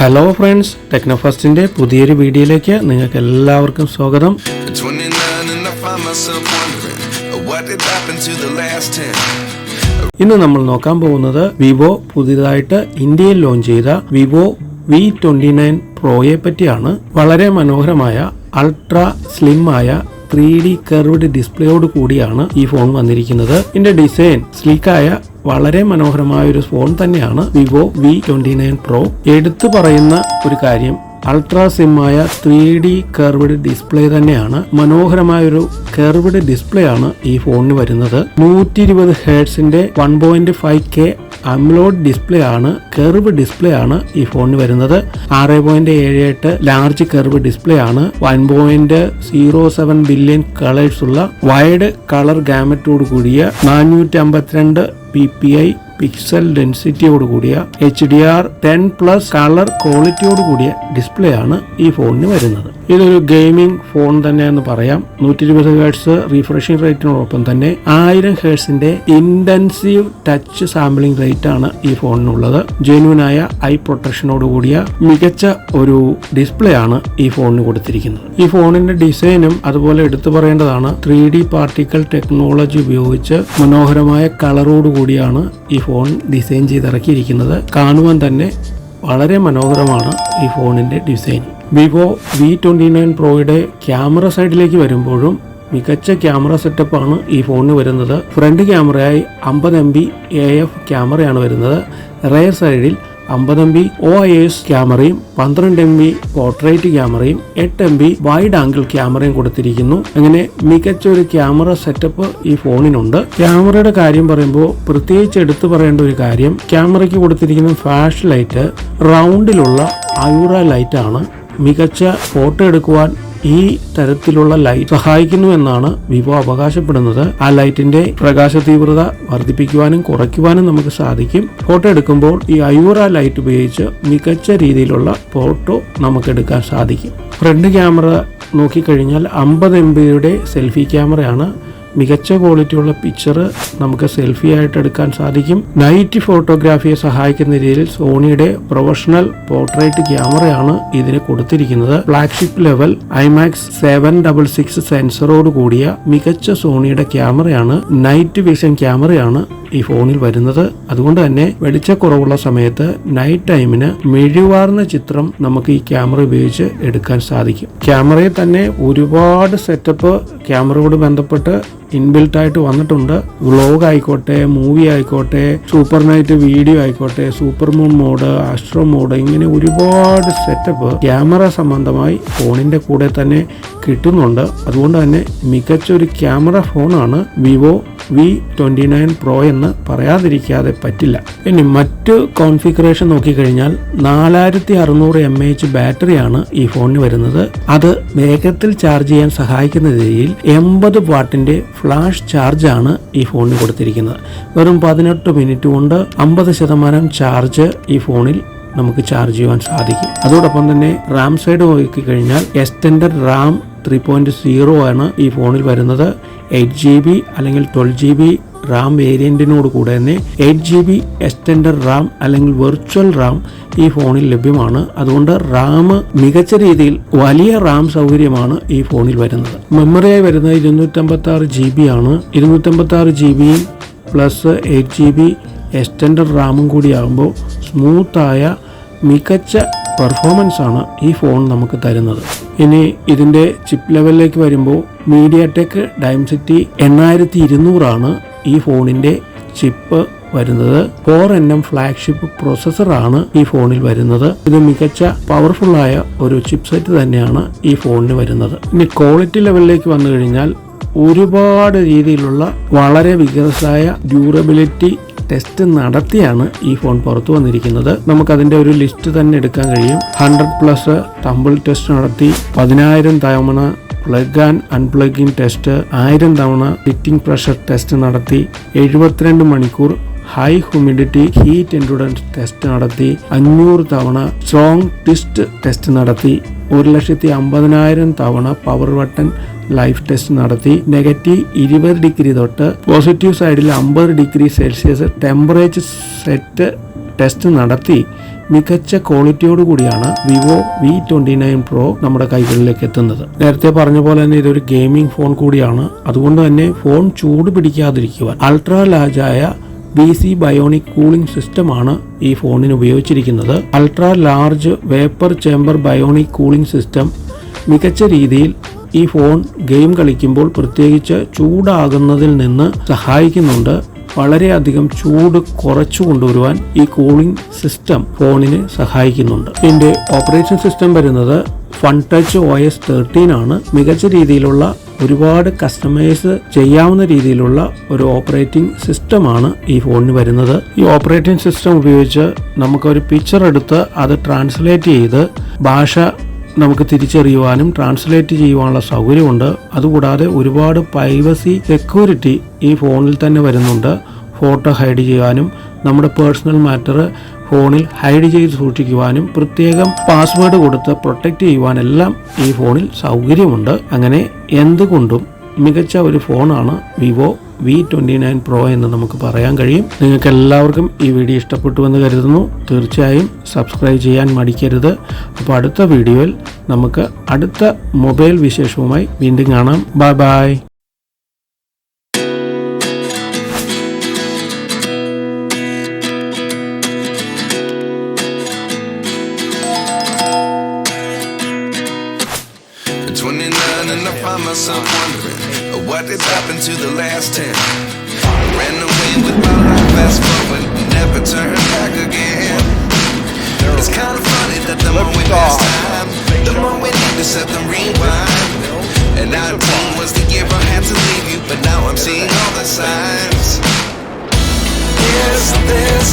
Hello friends, ടെക്നോഫസ്റ്റിന്റെ പുതിയൊരു വീഡിയോയിലേക്ക് നിങ്ങൾക്ക് എല്ലാവർക്കും സ്വാഗതം. ഇന്ന് നമ്മൾ നോക്കാൻ പോകുന്നത് വിവോ പുതിയതായിട്ട് ഇന്ത്യയിൽ ലോഞ്ച് ചെയ്ത വിവോ V29 പ്രോയെ പറ്റിയാണ്. വളരെ മനോഹരമായ അൾട്രാ സ്ലിം ആയ 3D കർവ്ഡ് ഡിസ്പ്ലേയോട് കൂടിയാണ് ഈ ഫോൺ വന്നിരിക്കുന്നത്. ഇതിന്റെ ഡിസൈൻ സ്ലീക്കായ വളരെ മനോഹരമായ ഒരു ഫോൺ തന്നെയാണ് വിവോ V29 പ്രോ. എടുത്തു പറയുന്ന ഒരു കാര്യം അൾട്രാ സിമ്മായ 3D കർവ്ഡ് ഡിസ്പ്ലേ തന്നെയാണ്. മനോഹരമായ ഒരു കർവ്ഡ് ഡിസ്പ്ലേ ആണ് ഈ ഫോണിന് വരുന്നത്. 120 ഹെർട്സിന്റെ 1.5K അംലോഡ് ഡിസ്പ്ലേ ആണ്, കർവ് ഡിസ്പ്ലേ ആണ് ഈ ഫോണിന് വരുന്നത്. 6.78 ലാർജ് കർവ് ഡിസ്പ്ലേ ആണ്. 1.07 ബില്യൺ കളേഴ്സ് ഉള്ള വൈഡ് കളർ ഗാമറ്റോട് കൂടിയ 452 ppi പിക്സൽ ഡെൻസിറ്റിയോട് കൂടിയ HDR10+ കളർ ക്വാളിറ്റിയോട് കൂടിയ ഡിസ്പ്ലേ ആണ് ഈ ഫോണിന് വരുന്നത്. ഇതൊരു ഗെയിമിംഗ് ഫോൺ തന്നെയെന്ന് പറയാം. 120 ഹെർട്സ് റീഫ്രഷിംഗ് റേറ്റിനോടൊപ്പം തന്നെ 1000 ഹെർട്സിന്റെ ഇന്റൻസീവ് ടച്ച് സാമ്പിളിംഗ് റേറ്റ് ആണ് ഈ ഫോണിനുള്ളത്. ജെന്യൂനായ ഐ പ്രൊട്ടക്ഷനോട് കൂടിയ മികച്ച ഒരു ഡിസ്പ്ലേ ആണ് ഈ ഫോണിന് കൊടുത്തിരിക്കുന്നത്. ഈ ഫോണിന്റെ ഡിസൈനും അതുപോലെ എടുത്തു പറയേണ്ടതാണ്. 3D പാർട്ടിക്കിൾ ടെക്നോളജി ഉപയോഗിച്ച് മനോഹരമായ കളറോട് കൂടിയാണ് ഈ ഫോൺ ഡിസൈൻ ചെയ്തിറക്കിയിരിക്കുന്നത്. കാണുവാൻ തന്നെ വളരെ മനോഹരമാണ് ഈ ഫോണിന്റെ ഡിസൈൻ. വിവോ V29 പ്രോയുടെ ക്യാമറ സൈഡിലേക്ക് വരുമ്പോഴും മികച്ച ക്യാമറ സെറ്റപ്പാണ് ഈ ഫോണിന് വരുന്നത്. ഫ്രണ്ട് ക്യാമറയായി 50 MP AF ക്യാമറയാണ് വരുന്നത്. റെയർ സൈഡിൽ 50 MP OIS ക്യാമറയും 12 MP പോർട്രേറ്റ് ക്യാമറയും 8 MP വൈഡ് ആംഗിൾ ക്യാമറയും കൊടുത്തിരിക്കുന്നു. അങ്ങനെ മികച്ച ഒരു ക്യാമറ സെറ്റപ്പ് ഈ ഫോണിനുണ്ട്. ക്യാമറയുടെ കാര്യം പറയുമ്പോൾ പ്രത്യേകിച്ച് എടുത്തു പറയേണ്ട ഒരു കാര്യം, ക്യാമറയ്ക്ക് കൊടുത്തിരിക്കുന്ന ഫ്ലാഷ് ലൈറ്റ് റൗണ്ടിലുള്ള അയൂറ ലൈറ്റ് ആണ്. മികച്ച ഫോട്ടോ എടുക്കുവാൻ ഈ തരത്തിലുള്ള ലൈറ്റ് സഹായിക്കുന്നു എന്നാണ് വിവോ അവകാശപ്പെടുന്നത്. ആ ലൈറ്റിന്റെ പ്രകാശ തീവ്രത വർദ്ധിപ്പിക്കുവാനും കുറയ്ക്കുവാനും നമുക്ക് സാധിക്കും. ഫോട്ടോ എടുക്കുമ്പോൾ ഈ അയൂറ ലൈറ്റ് ഉപയോഗിച്ച് മികച്ച രീതിയിലുള്ള ഫോട്ടോ നമുക്ക് എടുക്കാൻ സാധിക്കും. ഫ്രണ്ട് ക്യാമറ നോക്കിക്കഴിഞ്ഞാൽ 50 MBയുടെ സെൽഫി ക്യാമറയാണ്. മികച്ച ക്വാളിറ്റിയുള്ള പിക്ചർ നമുക്ക് സെൽഫി ആയിട്ട് എടുക്കാൻ സാധിക്കും. നൈറ്റ് ഫോട്ടോഗ്രാഫിയെ സഹായിക്കുന്ന രീതിയിൽ സോണിയുടെ പ്രൊഫഷണൽ പോർട്രേറ്റ് ക്യാമറയാണ് ഇതിന് കൊടുത്തിരിക്കുന്നത്. ഫ്ലാഗ്ഷിപ്പ് ലെവൽ IMAX 766 സെൻസറോട് കൂടിയ മികച്ച സോണിയുടെ ക്യാമറയാണ്. നൈറ്റ് വിഷൻ ക്യാമറയാണ് ഈ ഫോണിൽ വരുന്നത്. അതുകൊണ്ട് തന്നെ വെളിച്ചക്കുറവുള്ള സമയത്ത് നൈറ്റ് ടൈമിന് മിഴിവാർന്ന ചിത്രം നമുക്ക് ഈ ക്യാമറ ഉപയോഗിച്ച് എടുക്കാൻ സാധിക്കും. ക്യാമറയിൽ തന്നെ ഒരുപാട് സെറ്റപ്പ് ക്യാമറയോട് ബന്ധപ്പെട്ട് ഇൻബിൽട്ട് ആയിട്ട് വന്നിട്ടുണ്ട്. വ്ലോഗ് ആയിക്കോട്ടെ, മൂവി ആയിക്കോട്ടെ, സൂപ്പർ നൈറ്റ് വീഡിയോ ആയിക്കോട്ടെ, super moon mode, astro mode, ഇങ്ങനെ ഒരുപാട് സെറ്റപ്പ് ക്യാമറ സംബന്ധമായി ഫോണിന്റെ കൂടെ തന്നെ കിട്ടുന്നുണ്ട്. അതുകൊണ്ട് തന്നെ മികച്ച ഒരു ക്യാമറ ഫോണാണ് വിവോ V29 പ്രോ എന്ന് പറയാതിരിക്കാതെ പറ്റില്ല. ഇനി മറ്റു കോൺഫിഗറേഷൻ നോക്കിക്കഴിഞ്ഞാൽ 4600 mAh ബാറ്ററിയാണ് ഈ ഫോണിന് വരുന്നത്. അത് വേഗത്തിൽ ചാർജ് ചെയ്യാൻ സഹായിക്കുന്ന രീതിയിൽ 80 വാട്ടിന്റെ ഫ്ലാഷ് ചാർജാണ് ഈ ഫോണിന് കൊടുത്തിരിക്കുന്നത്. വെറും 18 മിനിറ്റ് കൊണ്ട് 50% ചാർജ് ഈ ഫോണിൽ നമുക്ക് ചാർജ് ചെയ്യാൻ സാധിക്കും. അതോടൊപ്പം തന്നെ റാം സൈഡ് നോക്കിക്കഴിഞ്ഞാൽ എക്സ്റ്റൻഡഡ് റാം 3.0 ആണ് ഈ ഫോണിൽ വരുന്നത്. 8GB അല്ലെങ്കിൽ 12GB റാം വേരിയന്റിനോട് കൂടെ തന്നെ 8GB എക്സ്റ്റൻഡഡ് റാം അല്ലെങ്കിൽ വെർച്വൽ റാം ഈ ഫോണിൽ ലഭ്യമാണ്. അതുകൊണ്ട് റാം മികച്ച രീതിയിൽ വലിയ റാം സൗകര്യമാണ് ഈ ഫോണിൽ വരുന്നത്. മെമ്മറിയായി വരുന്നത് 256GB ആണ്. 256GB പ്ലസ് 8GB എക്സ്റ്റൻഡഡ് റാമും കൂടി ആകുമ്പോൾ സ്മൂത്തായ മികച്ച പെർഫോമൻസ് ആണ് ഈ ഫോൺ നമുക്ക് തരുന്നത്. ഇനി ഇതിന്റെ ചിപ്പ് ലെവലിലേക്ക് വരുമ്പോൾ MediaTek Dimensity 8200 ആണ് ഈ ഫോണിന്റെ ചിപ്പ് വരുന്നത്. 4nm ഫ്ലാഗ്ഷിപ്പ് പ്രൊസസ്സറാണ് ഈ ഫോണിൽ വരുന്നത്. ഇത് മികച്ച പവർഫുള്ളായ ഒരു ചിപ്പ് സെറ്റ് തന്നെയാണ് ഈ ഫോണിന് വരുന്നത്. ഇനി ക്വാളിറ്റി ലെവലിലേക്ക് വന്നു കഴിഞ്ഞാൽ ഒരുപാട് രീതിയിലുള്ള വളരെ വികസമായ ഡ്യൂറബിലിറ്റി ടെസ്റ്റ് നടത്തിയാണ് ഈ ഫോൺ പുറത്തു വന്നിരിക്കുന്നത്. നമുക്കതിന്റെ ഒരു ലിസ്റ്റ് തന്നെ എടുക്കാൻ കഴിയും. 100+ ടംബിൾ ടെസ്റ്റ് നടത്തി, 10,000 തവണ പ്ലഗ് ആൻഡ് അൺപ്ലഗിംഗ് ടെസ്റ്റ്, 1000 തവണ ഹിറ്റിംഗ് പ്രഷർ ടെസ്റ്റ് നടത്തി, 72 മണിക്കൂർ high humidity heat endurance test നടത്തി, 500 തവണ സ്ട്രോങ് ട്വിസ്റ്റ് ടെസ്റ്റ് നടത്തി, 1,50,000 തവണ പവർ ബട്ടൺ ലൈഫ് ടെസ്റ്റ് നടത്തി. നെഗറ്റീവ് 20 ഡിഗ്രി തൊട്ട് പോസിറ്റീവ് സൈഡിൽ 50 degree Celsius temperature set test നടത്തി മികച്ച ക്വാളിറ്റിയോട് കൂടിയാണ് വിവോ V29 Pro നമ്മുടെ കൈകളിലേക്ക് എത്തുന്നത്. നേരത്തെ പറഞ്ഞ പോലെ തന്നെ ഇതൊരു ഗെയിമിംഗ് ഫോൺ കൂടിയാണ്. അതുകൊണ്ട് തന്നെ ഫോൺ ചൂട് പിടിക്കാതിരിക്കുവാൻ അൾട്രാ ലാർജായ BC ബയോണിക് കൂളിംഗ് സിസ്റ്റമാണ് ഈ ഫോണിന് ഉപയോഗിച്ചിരിക്കുന്നത്. Ultra large vapour chamber bionic cooling system മികച്ച രീതിയിൽ ഈ ഫോൺ ഗെയിം കളിക്കുമ്പോൾ പ്രത്യേകിച്ച് ചൂടാകുന്നതിൽ നിന്ന് സഹായിക്കുന്നുണ്ട്. വളരെയധികം ചൂട് കുറച്ചു കൊണ്ടുവരുവാൻ ഈ കൂളിംഗ് സിസ്റ്റം ഫോണിന് സഹായിക്കുന്നുണ്ട്. ഇതിന്റെ ഓപ്പറേഷൻ സിസ്റ്റം വരുന്നത് Funtouch OIS 13 ആണ്. മികച്ച രീതിയിലുള്ള ഒരുപാട് കസ്റ്റമൈസ് ചെയ്യാവുന്ന രീതിയിലുള്ള ഒരു ഓപ്പറേറ്റിംഗ് സിസ്റ്റമാണ് ഈ ഫോണിന് വരുന്നത്. ഈ ഓപ്പറേറ്റിംഗ് സിസ്റ്റം ഉപയോഗിച്ച് നമുക്കൊരു പിക്ചർ എടുത്ത് അത് ട്രാൻസ്ലേറ്റ് ചെയ്ത് ഭാഷ നമുക്ക് തിരിച്ചറിയുവാനും ട്രാൻസ്ലേറ്റ് ചെയ്യുവാനുള്ള സൗകര്യമുണ്ട്. അതുകൂടാതെ ഒരുപാട് പ്രൈവസി സെക്യൂരിറ്റി ഈ ഫോണിൽ തന്നെ വരുന്നുണ്ട്. ഫോട്ടോ ഹൈഡ് ചെയ്യാനും നമ്മുടെ പേഴ്സണൽ മാറ്റർ ഫോണിൽ ഹൈഡ് ചെയ്ത് സൂക്ഷിക്കുവാനും പ്രത്യേകം പാസ്വേഡ് കൊടുത്ത് പ്രൊട്ടക്റ്റ് ചെയ്യുവാനെല്ലാം ഈ ഫോണിൽ സൗകര്യമുണ്ട്. അങ്ങനെ എന്തുകൊണ്ടും മികച്ച ഒരു ഫോണാണ് വിവോ V29 Pro എന്ന് നമുക്ക് പറയാൻ കഴിയും. നിങ്ങൾക്ക് എല്ലാവർക്കും ഈ വീഡിയോ ഇഷ്ടപ്പെട്ടുവെന്ന് കരുതുന്നു. തീർച്ചയായും സബ്സ്ക്രൈബ് ചെയ്യാൻ മടിക്കരുത്. അപ്പോൾ അടുത്ത വീഡിയോയിൽ നമുക്ക് അടുത്ത മൊബൈൽ വിശേഷവുമായി വീണ്ടും കാണാം. Bye bye. And I find myself wondering what has happened to the last 10. I ran away with my life, fast forward, never turn back again. It's kind of funny that the more we pass time, the more we need to set the rewind. And 19 was the year I had to leave you, but now I'm seeing all the signs. Is this